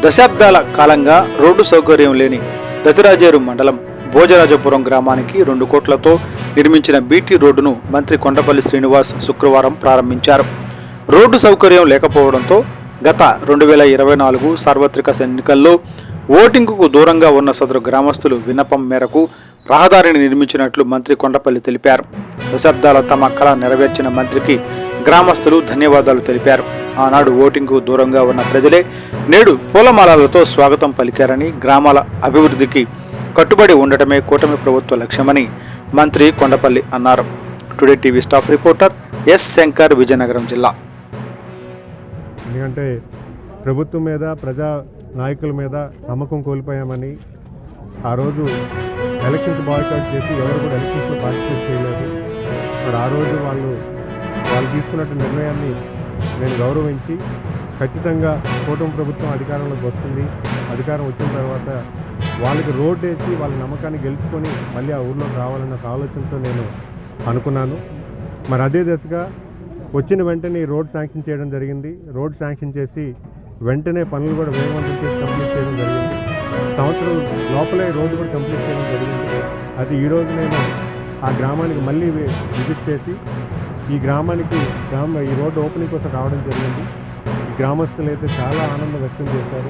దశాబ్దాల కాలంగా రోడ్డు సౌకర్యం లేని దతిరాజేరు మండలం భోజరాజపురం గ్రామానికి 2 కోట్లతో నిర్మించిన బీటీ రోడ్డును మంత్రి కొండపల్లి శ్రీనివాస్ శుక్రవారం ప్రారంభించారు. రోడ్డు సౌకర్యం లేకపోవడంతో గత 2024 సార్వత్రిక ఎన్నికల్లో ఓటింగుకు దూరంగా ఉన్న సదరు గ్రామస్తులు విన్నపం మేరకు రహదారిని నిర్మించినట్లు మంత్రి కొండపల్లి తెలిపారు. దశాబ్దాల తమ కళ నెరవేర్చిన మంత్రికి గ్రామస్తులు ధన్యవాదాలు తెలిపారు. ఆనాడు ఓటింగ్కు దూరంగా ఉన్న ప్రజలే నేడు పూలమాలలతో స్వాగతం పలికారని, గ్రామాల అభివృద్ధికి కట్టుబడి ఉండటమే కూటమి ప్రభుత్వ లక్ష్యమని మంత్రి కొండపల్లి అన్నారు. Today TV staff reporter yes Shankar, Vizianagaram జిల్లా. ఎందుకంటే ప్రభుత్వం మీద, ప్రజా నాయకుల మీద నమ్మకం కోల్పోయామని ఆ రోజు ఎలక్షన్స్ బాయ్కాట్ చేసి ఎవరు కూడా ఎలక్షన్స్లో పార్టిసిపేట్ చేయలేదు. మరి ఆ రోజు వాళ్ళు తీసుకున్నట్టు నిర్ణయాన్ని నేను గౌరవించి ఖచ్చితంగా కూటమి ప్రభుత్వం అధికారంలోకి వస్తుంది, అధికారం వచ్చిన తర్వాత వాళ్ళకి రోడ్ వేసి వాళ్ళ నమ్మకాన్ని గెలుచుకొని మళ్ళీ ఆ ఊర్లోకి రావాలన్న ఆలోచనతో నేను అనుకున్నాను. మరి అదే దశగా వచ్చిన వెంటనే ఈ రోడ్ శాంక్షన్ చేయడం జరిగింది. రోడ్ శాంక్షన్ చేసి వెంటనే పనులు కూడా వేగవంతం చేసి కంప్లీట్ చేయడం జరిగింది. సంవత్సరం లోపలే రోడ్డు కూడా కంప్లీట్ చేయడం జరిగింది. అది ఈరోజు నేను ఆ గ్రామానికి మళ్ళీ విజిట్ చేసి ఈ రోడ్డు ఓపెనింగ్ కోసం రావడం జరిగింది. ఈ గ్రామస్తులు అయితే చాలా ఆనందం వ్యక్తం చేశారు.